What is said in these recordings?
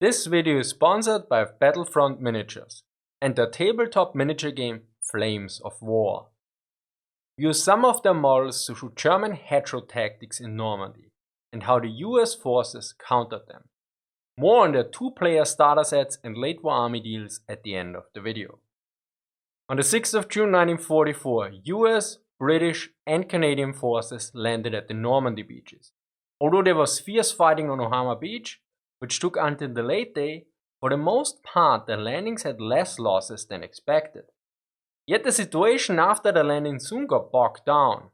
This video is sponsored by Battlefront Miniatures and their tabletop miniature game Flames of War. Use some of their models to shoot German Hedgerow tactics in Normandy and how the US forces countered them. More on their 2-player starter sets and late war army deals at the end of the video. On the 6th of June 1944, US, British and Canadian forces landed at the Normandy beaches. Although there was fierce fighting on Ohama Beach, which took until the late day, for the most part the landings had less losses than expected. Yet the situation after the landing soon got bogged down.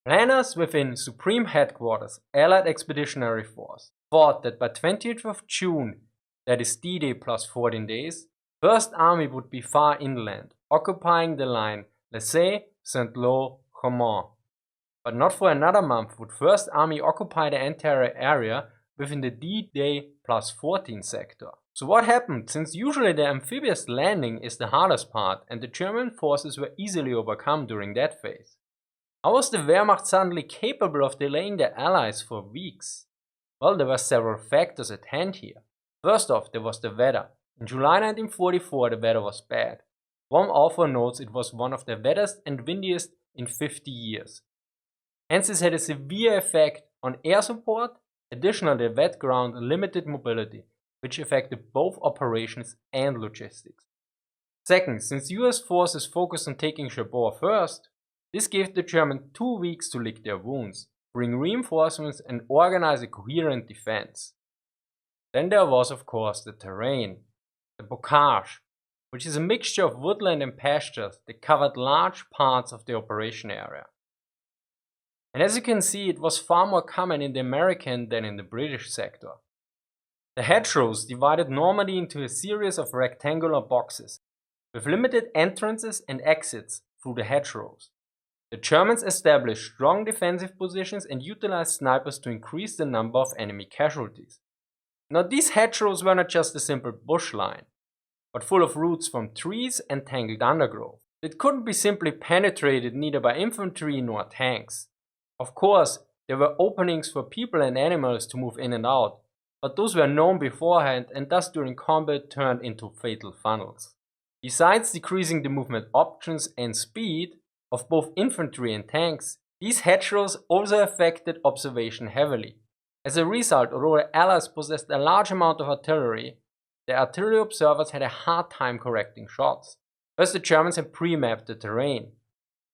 Planners within Supreme Headquarters, Allied Expeditionary Force, thought that by 20th of June, that is D-Day plus 14 days, First Army would be far inland, occupying the line Saint-Lô-Chaumont. But not for another month would First Army occupy the entire area within the D-Day plus 14 sector. So what happened, since usually the amphibious landing is the hardest part and the German forces were easily overcome during that phase? How was the Wehrmacht suddenly capable of delaying their allies for weeks? Well, there were several factors at hand here. First off, there was the weather. In July 1944 the weather was bad. One author notes it was one of the wettest and windiest in 50 years. Hence this had a severe effect on air support. Additionally, the wet ground limited mobility, which affected both operations and logistics. Second, since US forces focused on taking Cherbourg first, this gave the Germans 2 weeks to lick their wounds, bring reinforcements and organize a coherent defense. Then there was of course the terrain, the Bocage, which is a mixture of woodland and pastures that covered large parts of the operation area. And as you can see, it was far more common in the American than in the British sector. The hedgerows divided Normandy into a series of rectangular boxes, with limited entrances and exits through the hedgerows. The Germans established strong defensive positions and utilized snipers to increase the number of enemy casualties. Now these hedgerows were not just a simple bush line, but full of roots from trees and tangled undergrowth. It couldn't be simply penetrated neither by infantry nor tanks. Of course, there were openings for people and animals to move in and out, but those were known beforehand and thus during combat turned into fatal funnels. Besides decreasing the movement options and speed of both infantry and tanks, these hedgerows also affected observation heavily. As a result, although the Allies possessed a large amount of artillery, the artillery observers had a hard time correcting shots. First, the Germans had pre-mapped the terrain.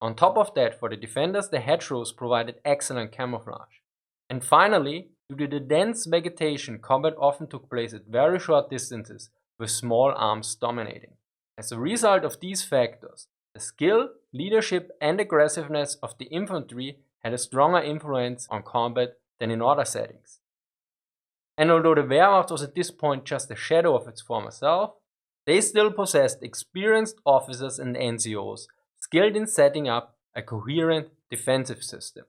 On top of that, for the defenders, the hedgerows provided excellent camouflage. And finally, due to the dense vegetation, combat often took place at very short distances, with small arms dominating. As a result of these factors, the skill, leadership and aggressiveness of the infantry had a stronger influence on combat than in other settings. And although the Wehrmacht was at this point just a shadow of its former self, they still possessed experienced officers and NCOs skilled in setting up a coherent defensive system.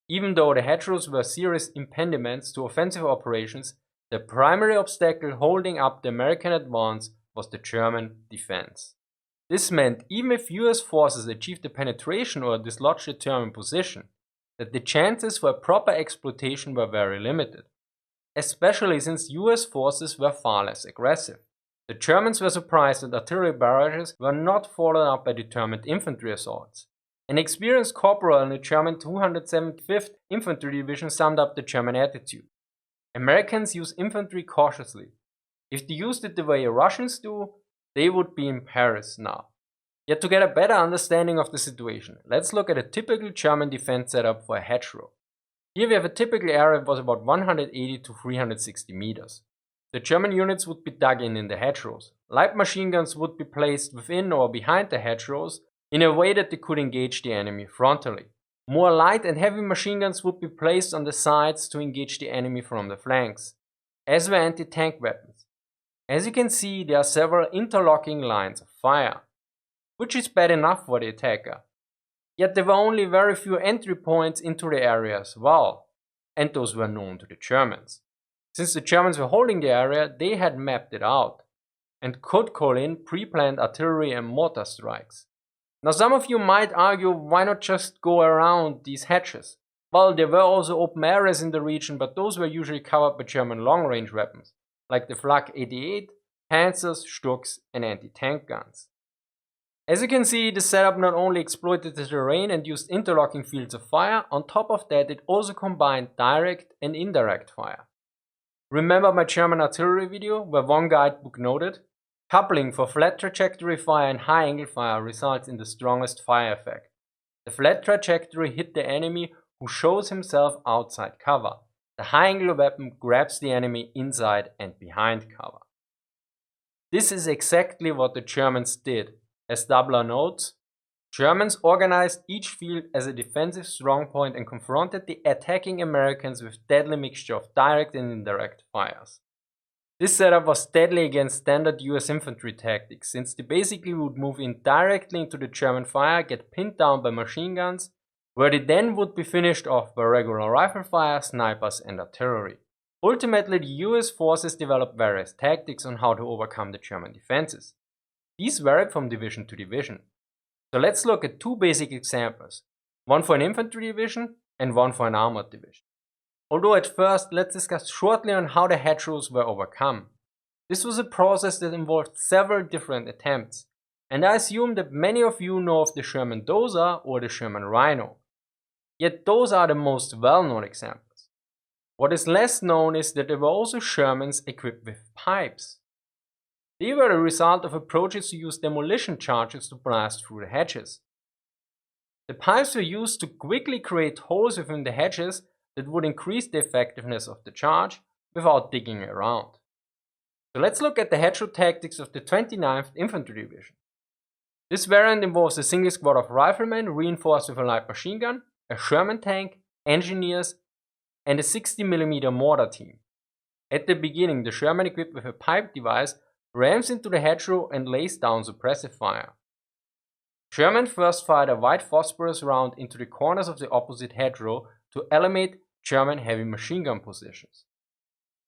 Even though the hedgerows were serious impediments to offensive operations, the primary obstacle holding up the American advance was the German defense. This meant even if US forces achieved the penetration or dislodged the German position, that the chances for a proper exploitation were very limited, especially since US forces were far less aggressive. The Germans were surprised that artillery barrages were not followed up by determined infantry assaults. An experienced corporal in the German 275th Infantry Division summed up the German attitude. Americans use infantry cautiously. If they used it the way Russians do, they would be in Paris now. Yet to get a better understanding of the situation, let's look at a typical German defense setup for a hedgerow. Here we have a typical area that was about 180 to 360 meters. The German units would be dug in the hedgerows. Light machine guns would be placed within or behind the hedgerows in a way that they could engage the enemy frontally. More light and heavy machine guns would be placed on the sides to engage the enemy from the flanks, as were anti-tank weapons. As you can see, there are several interlocking lines of fire, which is bad enough for the attacker. Yet there were only very few entry points into the area as well, and those were known to the Germans. Since the Germans were holding the area, they had mapped it out and could call in pre-planned artillery and mortar strikes. Now some of you might argue, why not just go around these hedges? Well, there were also open areas in the region, but those were usually covered by German long-range weapons, like the Flak 88, Panzers, Sturks, and anti-tank guns. As you can see, the setup not only exploited the terrain and used interlocking fields of fire, on top of that it also combined direct and indirect fire. Remember my German artillery video where one guidebook noted, coupling for flat trajectory fire and high angle fire results in the strongest fire effect. The flat trajectory hit the enemy who shows himself outside cover. The high angle weapon grabs the enemy inside and behind cover. This is exactly what the Germans did. As Dabler notes, Germans organized each field as a defensive strongpoint and confronted the attacking Americans with deadly mixture of direct and indirect fires. This setup was deadly against standard US infantry tactics, since they basically would move in directly into the German fire, get pinned down by machine guns, where they then would be finished off by regular rifle fire, snipers and artillery. Ultimately, the US forces developed various tactics on how to overcome the German defenses. These varied from division to division. So let's look at two basic examples, one for an infantry division and one for an armored division. Although at first, let's discuss shortly on how the hedgerows were overcome. This was a process that involved several different attempts, and I assume that many of you know of the Sherman Dozer or the Sherman Rhino. Yet those are the most well-known examples. What is less known is that there were also Shermans equipped with pipes. They were the result of approaches to use demolition charges to blast through the hedges. The pipes were used to quickly create holes within the hedges that would increase the effectiveness of the charge without digging around. So let's look at the hedgerow tactics of the 29th Infantry Division. This variant involves a single squad of riflemen reinforced with a light machine gun, a Sherman tank, engineers, and a 60mm mortar team. At the beginning, the Sherman equipped with a pipe device rams into the hedgerow and lays down suppressive fire. Sherman first fired a white phosphorus round into the corners of the opposite hedgerow to eliminate German heavy machine gun positions.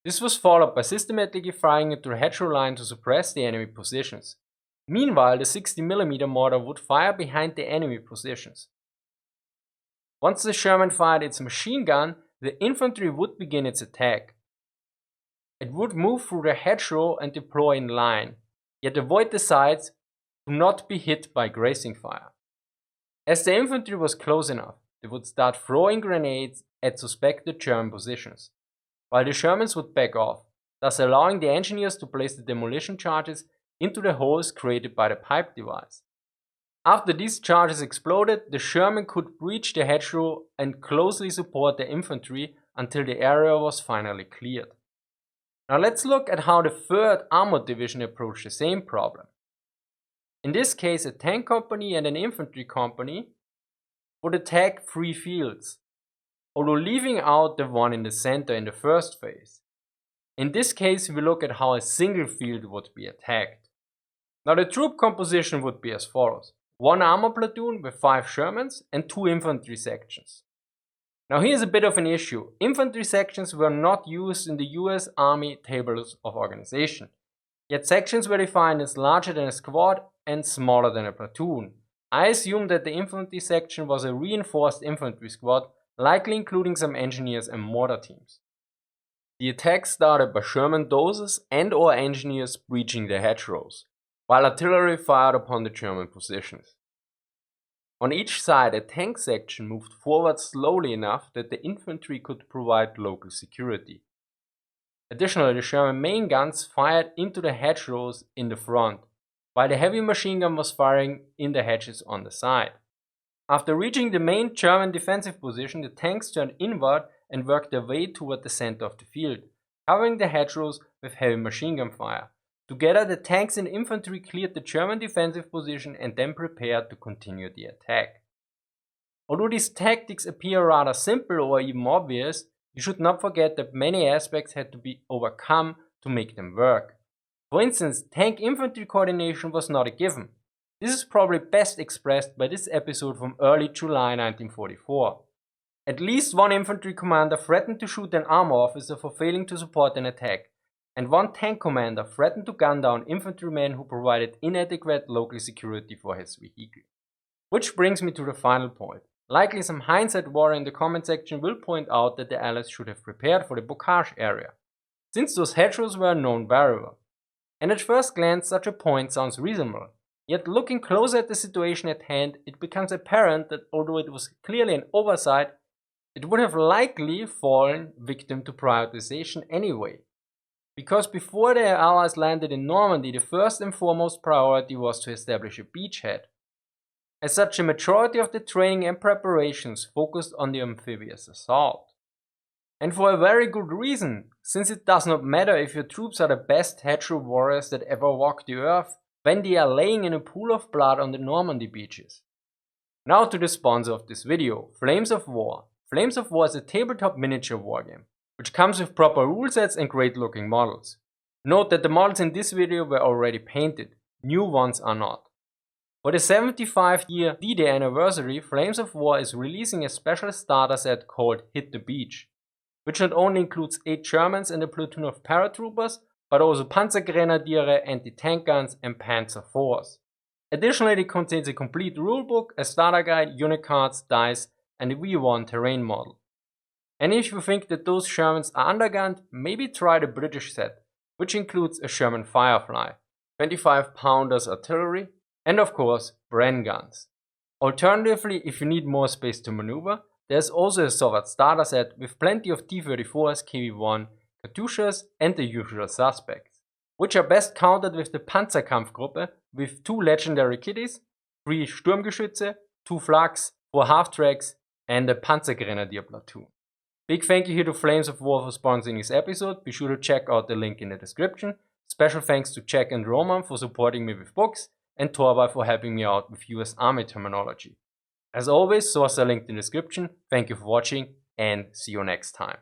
This was followed by systematically firing into the hedgerow line to suppress the enemy positions. Meanwhile, the 60mm mortar would fire behind the enemy positions. Once the Sherman fired its machine gun, the infantry would begin its attack. It would move through the hedgerow and deploy in line, yet avoid the sides to not be hit by grazing fire. As the infantry was close enough, they would start throwing grenades at suspected German positions, while the Shermans would back off, thus allowing the engineers to place the demolition charges into the holes created by the pipe device. After these charges exploded, the Sherman could breach the hedgerow and closely support the infantry until the area was finally cleared. Now let's look at how the 3rd Armored Division approached the same problem. In this case, a tank company and an infantry company would attack 3 fields, although leaving out the one in the center in the first phase. In this case, we look at how a single field would be attacked. Now the troop composition would be as follows: 1 armor platoon with 5 Shermans and 2 infantry sections. Now here's a bit of an issue. Infantry sections were not used in the US Army tables of organization, yet sections were defined as larger than a squad and smaller than a platoon. I assume that the infantry section was a reinforced infantry squad, likely including some engineers and mortar teams. The attack started by Sherman dozers and/or engineers breaching the hedgerows, while artillery fired upon the German positions. On each side, a tank section moved forward slowly enough that the infantry could provide local security. Additionally, the German main guns fired into the hedgerows in the front, while the heavy machine gun was firing in the hedges on the side. After reaching the main German defensive position, the tanks turned inward and worked their way toward the center of the field, covering the hedgerows with heavy machine gun fire. Together, the tanks and infantry cleared the German defensive position and then prepared to continue the attack. Although these tactics appear rather simple or even obvious, you should not forget that many aspects had to be overcome to make them work. For instance, tank-infantry coordination was not a given. This is probably best expressed by this episode from early July 1944. At least one infantry commander threatened to shoot an armor officer for failing to support an attack, and one tank commander threatened to gun down infantrymen who provided inadequate local security for his vehicle. Which brings me to the final point. Likely some hindsight warrior in the comment section will point out that the Allies should have prepared for the Bocage area. since those hedgerows were known very well. And at first glance such a point sounds reasonable, yet looking closer at the situation at hand, it becomes apparent that although it was clearly an oversight, it would have likely fallen victim to prioritization anyway. Because before their allies landed in Normandy, the first and foremost priority was to establish a beachhead. As such, a majority of the training and preparations focused on the amphibious assault. And for a very good reason, since it does not matter if your troops are the best hedgerow warriors that ever walked the earth, when they are laying in a pool of blood on the Normandy beaches. Now to the sponsor of this video, Flames of War. Flames of War is a tabletop miniature wargame, which comes with proper rule sets and great looking models. Note that the models in this video were already painted, new ones are not. For the 75-year D-Day anniversary, Flames of War is releasing a special starter set called Hit the Beach, which not only includes 8 Germans and a platoon of paratroopers, but also Panzergrenadiere, anti-tank guns and Panzer IVs. Additionally, it contains a complete rulebook, a starter guide, unit cards, dice, and a V1 terrain model. And if you think that those Shermans are undergunned, maybe try the British set, which includes a Sherman Firefly, 25-pounders artillery, and of course Bren guns. Alternatively, if you need more space to maneuver, there's also a Soviet starter set with plenty of T-34s, KV-1, Katyushas and the usual suspects, which are best countered with the Panzerkampfgruppe with 2 legendary kitties, 3 Sturmgeschütze, 2 Flags, 4 half-tracks and a Panzergrenadier platoon. Big thank you here to Flames of War for sponsoring this episode, be sure to check out the link in the description. Special thanks to Jack and Roman for supporting me with books, and Torvald for helping me out with US Army terminology. As always, sources are linked in the description. Thank you for watching and see you next time.